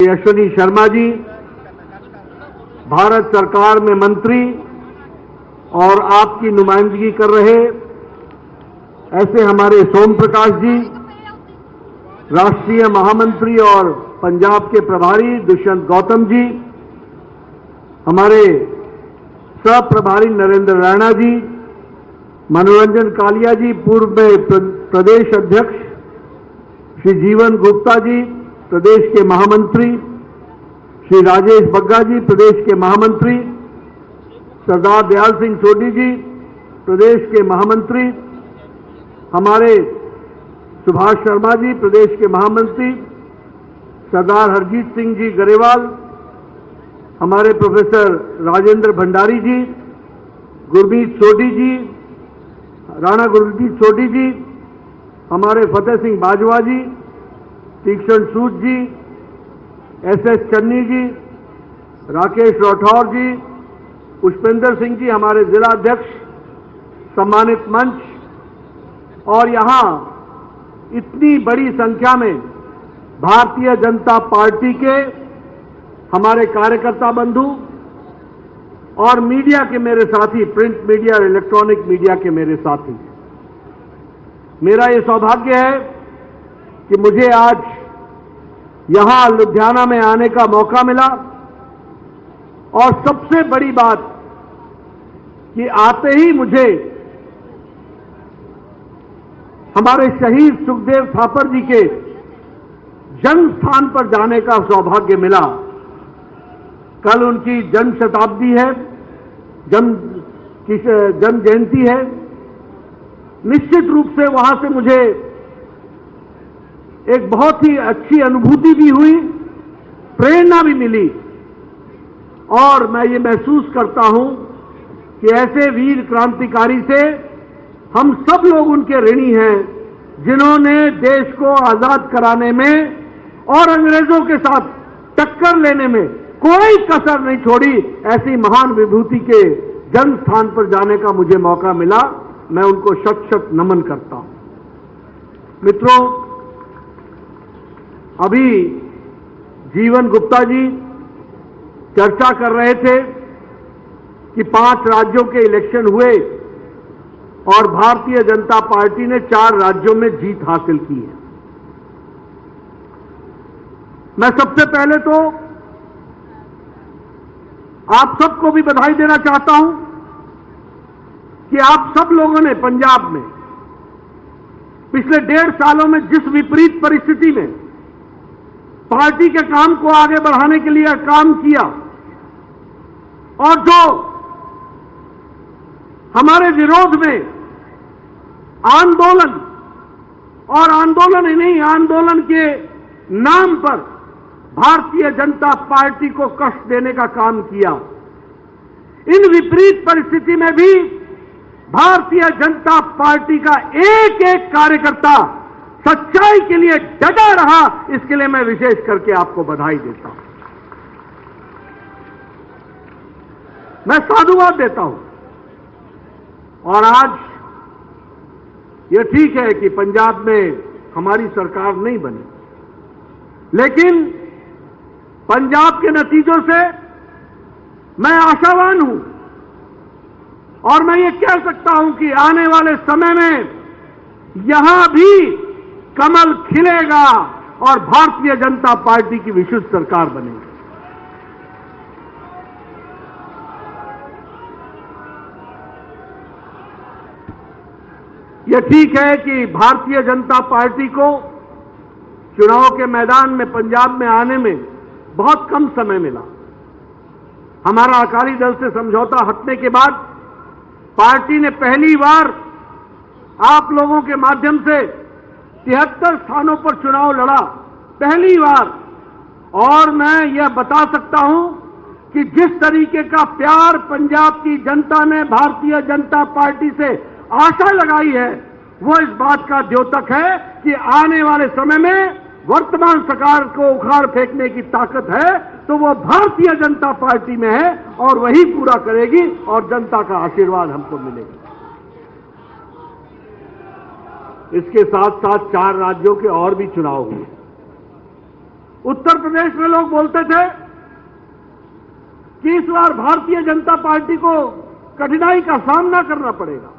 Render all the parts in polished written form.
अश्विनी शर्मा जी भारत सरकार में मंत्री और आपकी नुमाइंदगी कर रहे ऐसे हमारे सोम प्रकाश जी, राष्ट्रीय महामंत्री और पंजाब के प्रभारी दुष्यंत गौतम जी, हमारे सह प्रभारी नरेंद्र राणा जी, मनोरंजन कालिया जी, पूर्व में प्रदेश अध्यक्ष श्री जीवन गुप्ता जी, प्रदेश के महामंत्री श्री राजेश बग्गा जी, प्रदेश के महामंत्री सरदार दयाल सिंह सोढी जी, प्रदेश के महामंत्री, हमारे सुभाष शर्मा जी, प्रदेश के महामंत्री, सरदार हरजीत सिंह जी गरेवाल, हमारे प्रोफेसर राजेंद्र भंडारी जी, गुरमीत सोढी जी, राणा गुरमीत सोढी जी, हमारे फतेह सिंह बाजवा जी, तीक्षण सूद जी, एस.एस. चन्नी जी, राकेश राठौर जी, पुष्पेंद्र सिंह जी, हमारे जिला अध्यक्ष, सम्मानित मंच, और यहां इतनी बड़ी संख्या में भारतीय जनता पार्टी के हमारे कार्यकर्ता बंधु और मीडिया के मेरे साथी, प्रिंट मीडिया और इलेक्ट्रॉनिक मीडिया के मेरे साथी, मेरा ये सौभाग्य है कि मुझे आज यहां लुधियाना में आने का मौका मिला। और सबसे बड़ी बात कि आते ही मुझे हमारे शहीद सुखदेव थापर जी के जन्म स्थान पर जाने का सौभाग्य मिला। कल उनकी जन्म शताब्दी है, जन्म जयंती है। निश्चित रूप से वहां से मुझे एक बहुत ही अच्छी अनुभूति भी हुई, प्रेरणा भी मिली, और मैं ये महसूस करता हूं कि ऐसे वीर क्रांतिकारी से हम सब लोग उनके ऋणी हैं जिन्होंने देश को आजाद कराने में और अंग्रेजों के साथ टक्कर लेने में कोई कसर नहीं छोड़ी। ऐसी महान विभूति के जन्म स्थान पर जाने का मुझे मौका मिला, मैं उनको शत शत नमन करता हूं। मित्रों, अभी जीवन गुप्ता जी चर्चा कर रहे थे कि 5 राज्यों के इलेक्शन हुए और भारतीय जनता पार्टी ने 4 राज्यों में जीत हासिल की है। मैं सबसे पहले तो आप सबको भी बधाई देना चाहता हूं कि आप सब लोगों ने पंजाब में पिछले 1.5 सालों में जिस विपरीत परिस्थिति में पार्टी के काम को आगे बढ़ाने के लिए काम किया, और जो हमारे विरोध में आंदोलन, और आंदोलन ही नहीं, आंदोलन के नाम पर भारतीय जनता पार्टी को कष्ट देने का काम किया, इन विपरीत परिस्थिति में भी भारतीय जनता पार्टी का एक एक कार्यकर्ता सच्चाई के लिए डटा रहा। इसके लिए मैं विशेष करके आपको बधाई देता हूं, मैं साधुवाद देता हूं। और आज यह ठीक है कि पंजाब में हमारी सरकार नहीं बनी, लेकिन पंजाब के नतीजों से मैं आशावान हूं, और मैं ये कह सकता हूं कि आने वाले समय में यहां भी कमल खिलेगा और भारतीय जनता पार्टी की विशुद्ध सरकार बनेगी। यह ठीक है कि भारतीय जनता पार्टी को चुनाव के मैदान में पंजाब में आने में बहुत कम समय मिला। हमारा अकाली दल से समझौता हटने के बाद पार्टी ने पहली बार आप लोगों के माध्यम से 73 स्थानों पर चुनाव लड़ा, पहली बार। और मैं यह बता सकता हूं कि जिस तरीके का प्यार पंजाब की जनता ने भारतीय जनता पार्टी से आशा लगाई है, वो इस बात का द्योतक है कि आने वाले समय में वर्तमान सरकार को उखाड़ फेंकने की ताकत है तो वो भारतीय जनता पार्टी में है, और वही पूरा करेगी, और जनता का आशीर्वाद हमको मिलेगा। इसके साथ साथ 4 राज्यों के और भी चुनाव हुए। उत्तर प्रदेश में लोग बोलते थे कि इस बार भारतीय जनता पार्टी को कठिनाई का सामना करना पड़ेगा।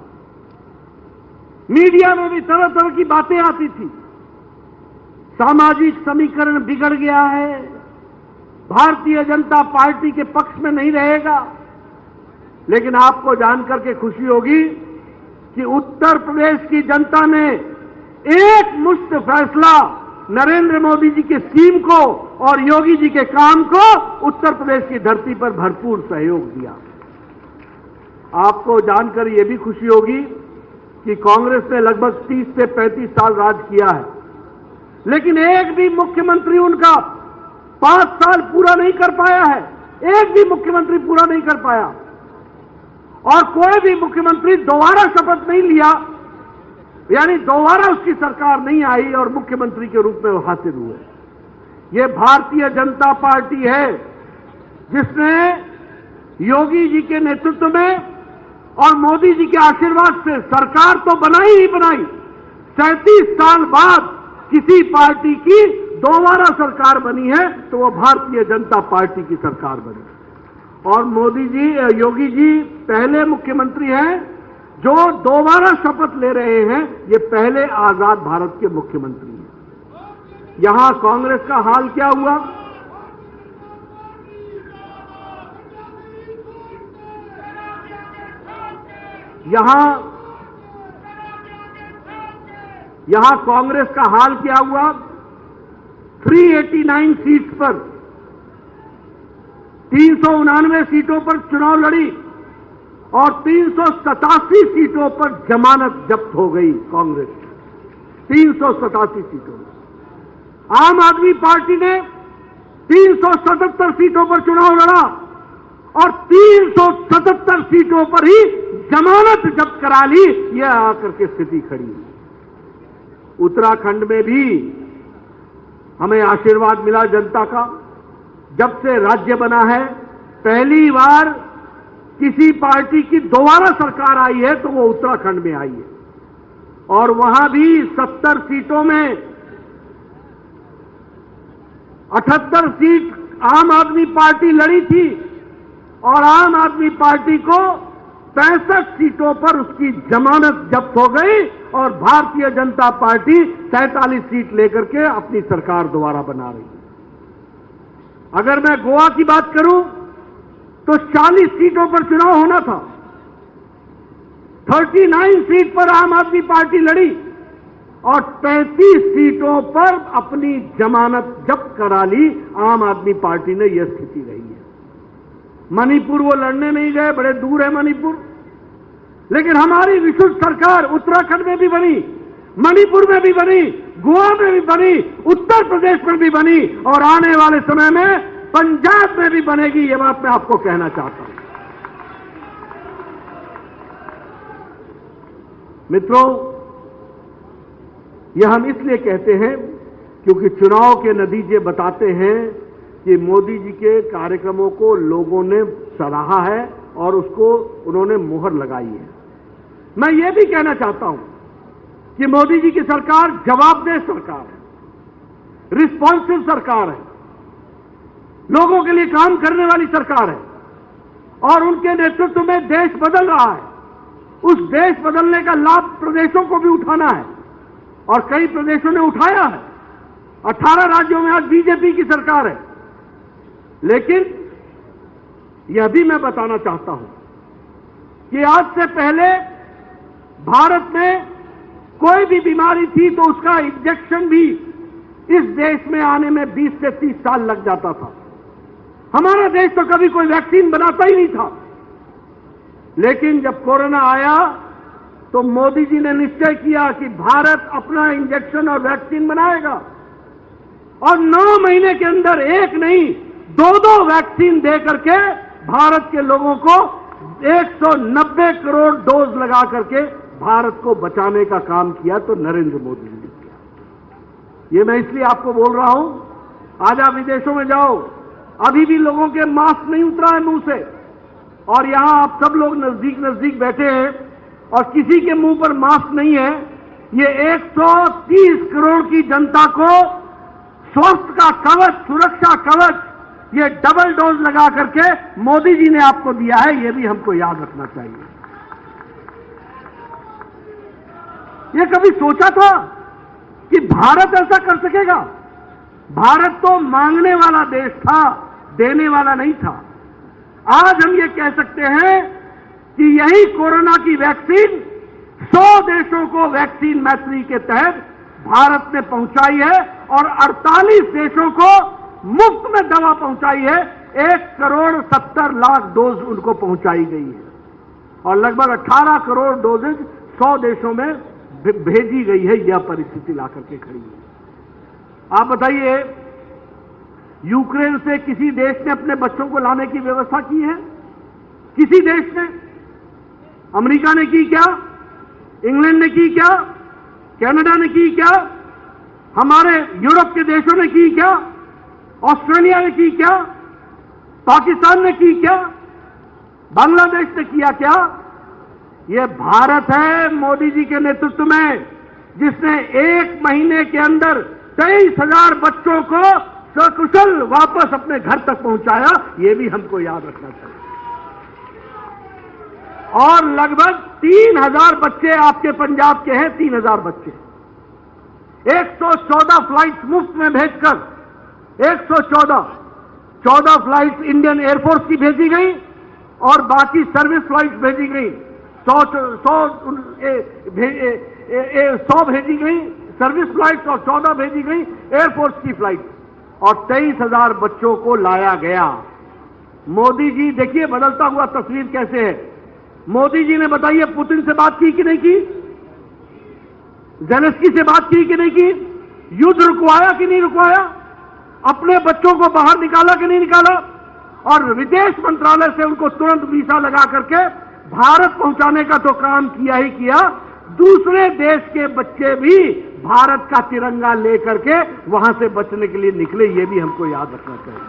मीडिया में भी तरह तरह की बातें आती थी, सामाजिक समीकरण बिगड़ गया है, भारतीय जनता पार्टी के पक्ष में नहीं रहेगा। लेकिन आपको जानकर के खुशी होगी कि उत्तर प्रदेश की जनता ने एक मुश्त फैसला नरेंद्र मोदी जी की स्कीम को और योगी जी के काम को उत्तर प्रदेश की धरती पर भरपूर सहयोग दिया। आपको जानकर यह भी खुशी होगी कि कांग्रेस ने लगभग 30 से 35 साल राज किया है, लेकिन एक भी मुख्यमंत्री उनका 5 साल पूरा नहीं कर पाया है। एक भी मुख्यमंत्री पूरा नहीं कर पाया और कोई भी मुख्यमंत्री दोबारा शपथ नहीं लिया, यानी दोबारा उसकी सरकार नहीं आई और मुख्यमंत्री के रूप में वो हासिल हुए। ये भारतीय जनता पार्टी है जिसने योगी जी के नेतृत्व में और मोदी जी के आशीर्वाद से सरकार तो बनाई ही बनाई। 37 साल बाद किसी पार्टी की दोबारा सरकार बनी है तो वो भारतीय जनता पार्टी की सरकार बनी। और मोदी जी, योगी जी पहले मुख्यमंत्री हैं जो दोबारा शपथ ले रहे हैं। ये पहले आजाद भारत के मुख्यमंत्री हैं। यहां कांग्रेस का हाल क्या हुआ? यहां कांग्रेस का हाल क्या हुआ? 389 सीट पर 389 सीटों पर चुनाव लड़ी और 387 सीटों पर जमानत जब्त हो गई कांग्रेस। 387 सीटों में आम आदमी पार्टी ने 377 सीटों पर चुनाव लड़ा और 377 सीटों पर ही जमानत जब्त करा ली। यह आकर के स्थिति खड़ी है। उत्तराखंड में भी हमें आशीर्वाद मिला जनता का। जब से राज्य बना है पहली बार किसी पार्टी की दोबारा सरकार आई है तो वो उत्तराखंड में आई है और वहां भी 70 सीटों में 78 सीट आम आदमी पार्टी लड़ी थी और आम आदमी पार्टी को 65 सीटों पर उसकी जमानत जब्त हो गई और भारतीय जनता पार्टी 47 सीट लेकर के अपनी सरकार दोबारा बना रही है। अगर मैं गोवा की बात करूं तो 40 सीटों पर चुनाव होना था। 39 सीट पर आम आदमी पार्टी लड़ी और 35 सीटों पर अपनी जमानत जब्त करा ली। आम आदमी पार्टी ने यह स्थिति रही है। मणिपुर वो लड़ने नहीं गए, बड़े दूर है मणिपुर, लेकिन हमारी विशुद्ध सरकार उत्तराखंड में भी बनी, मणिपुर में भी बनी, गोवा में भी बनी, उत्तर प्रदेश में भी बनी और आने वाले समय में पंजाब में भी बनेगी। यह बात मैं आपको कहना चाहता हूं। मित्रों, यह हम इसलिए कहते हैं क्योंकि चुनाव के नतीजे बताते हैं कि मोदी जी के कार्यक्रमों को लोगों ने सराहा है और उसको उन्होंने मुहर लगाई है। मैं ये भी कहना चाहता हूं कि मोदी जी की सरकार जवाबदेह सरकार है, रिस्पॉन्सिव सरकार है, लोगों के लिए काम करने वाली सरकार है और उनके नेतृत्व में देश बदल रहा है। उस देश बदलने का लाभ प्रदेशों को भी उठाना है और कई प्रदेशों ने उठाया है। 18 राज्यों में आज बीजेपी की सरकार है। लेकिन यह भी मैं बताना चाहता हूं कि आज से पहले भारत में कोई भी बीमारी थी तो उसका इंजेक्शन भी इस देश में आने में 20 से 30 साल लग जाता था। हमारा देश तो कभी कोई वैक्सीन बनाता ही नहीं था। लेकिन जब कोरोना आया तो मोदी जी ने निश्चय किया कि भारत अपना इंजेक्शन और वैक्सीन बनाएगा और 9 महीने के अंदर एक नहीं 2-2 वैक्सीन दे करके भारत के लोगों को 190 करोड़ डोज लगा करके भारत को बचाने का काम किया तो नरेंद्र मोदी जी ने किया। ये मैं इसलिए आपको बोल रहा हूं, आज आप विदेशों में जाओ, अभी भी लोगों के मास्क नहीं उतरा है मुंह से और यहां आप सब लोग नजदीक नजदीक बैठे हैं और किसी के मुंह पर मास्क नहीं है। ये 130 करोड़ की जनता को स्वास्थ्य का कवच, सुरक्षा कवच, ये डबल डोज लगा करके मोदी जी ने आपको दिया है, ये भी हमको याद रखना चाहिए। ये कभी सोचा था कि भारत ऐसा कर सकेगा? भारत तो मांगने वाला देश था, देने वाला नहीं था। आज हम ये कह सकते हैं कि यही कोरोना की वैक्सीन 100 देशों को वैक्सीन मैत्री के तहत भारत ने पहुंचाई है और 48 देशों को मुफ्त में दवा पहुंचाई है। 1,70,00,000 डोज उनको पहुंचाई गई है और लगभग 18 करोड़ डोजेज 100 देशों में भेजी गई है। यह परिस्थिति लाकर के खड़ी है। आप बताइए, यूक्रेन से किसी देश ने अपने बच्चों को लाने की व्यवस्था की है? किसी देश ने? अमेरिका ने की क्या? इंग्लैंड ने की क्या? कनाडा ने की क्या? हमारे यूरोप के देशों ने की क्या? ऑस्ट्रेलिया ने की क्या? पाकिस्तान ने की क्या? बांग्लादेश ने किया क्या? यह भारत है मोदी जी के नेतृत्व में, जिसने 1 महीने के अंदर 23,000 बच्चों को सकुशल वापस अपने घर तक पहुंचाया। यह भी हमको याद रखना चाहिए। और लगभग 3,000 बच्चे आपके पंजाब के हैं, 3,000 बच्चे 114 फ्लाइट्स मुफ्त में भेजकर 114 फ्लाइट्स इंडियन एयरफोर्स की भेजी गई और बाकी सर्विस फ्लाइट्स भेजी गई। 100 भेजी गई सर्विस फ्लाइट्स और 14 भेजी गई एयरफोर्स की फ्लाइट और 23,000 बच्चों को लाया गया। मोदी जी देखिए बदलता हुआ तस्वीर कैसे है। मोदी जी ने बताइए पुतिन से बात की कि नहीं की? ज़ेलेंस्की से बात की कि नहीं की? युद्ध रुकवाया कि नहीं रुकवाया? अपने बच्चों को बाहर निकाला कि नहीं निकाला? और विदेश मंत्रालय से उनको तुरंत वीजा लगा करके भारत पहुंचाने का तो काम किया ही किया, दूसरे देश के बच्चे भी भारत का तिरंगा लेकर के वहां से बचने के लिए निकले। ये भी हमको याद रखना चाहिए।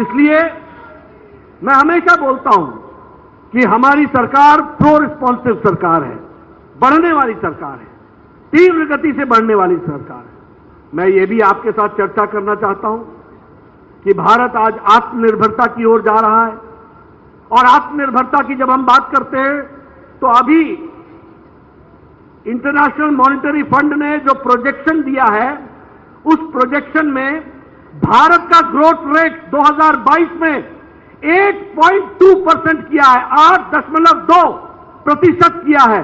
इसलिए मैं हमेशा बोलता हूं कि हमारी सरकार प्रो रिस्पॉन्सिव सरकार है, बढ़ने वाली सरकार है, तीव्र गति से बढ़ने वाली सरकार है। मैं ये भी आपके साथ चर्चा करना चाहता हूं कि भारत आज आत्मनिर्भरता की ओर जा रहा है और आत्मनिर्भरता की जब हम बात करते हैं तो अभी इंटरनेशनल मॉनिटरी फंड ने जो प्रोजेक्शन दिया है उस प्रोजेक्शन में भारत का ग्रोथ रेट 2022 में 8.2% किया है, 8.2% किया है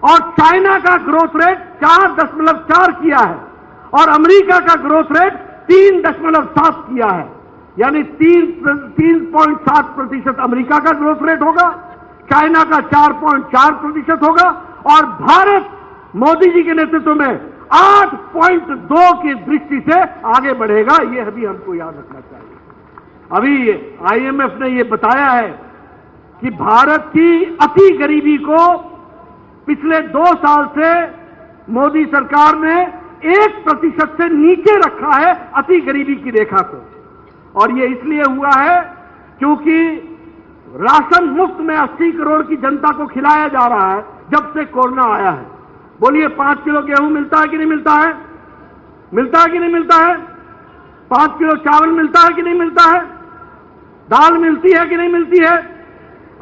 और चाइना का ग्रोथ रेट 4.4 किया है और अमेरिका का ग्रोथ रेट 3.7 किया है। यानी 3.7% अमेरिका का ग्रोथ रेट होगा, चाइना का 4.4% होगा और भारत मोदी जी के नेतृत्व में 8.2 की दृष्टि से आगे बढ़ेगा। यह भी हमको याद रखना चाहिए। अभी आईएमएफ ने यह बताया है कि भारत की अति गरीबी को पिछले 2 साल से मोदी सरकार ने 1% से नीचे रखा है, अति गरीबी की रेखा को। और यह इसलिए हुआ है क्योंकि राशन मुफ्त में 80 करोड़ की जनता को खिलाया जा रहा है जब से कोरोना आया है। बोलिए 5 किलो गेहूं मिलता है कि नहीं मिलता है? मिलता है कि नहीं मिलता है? 5 किलो चावल मिलता है कि नहीं मिलता है? दाल मिलती है कि नहीं मिलती है?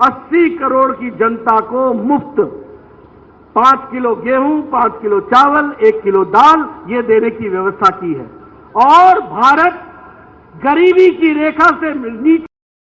80 करोड़ की जनता को मुफ्त 5 किलो गेहूं, 5 किलो चावल, 1 किलो दाल ये देने की व्यवस्था की है। और भारत गरीबी की रेखा से नीचे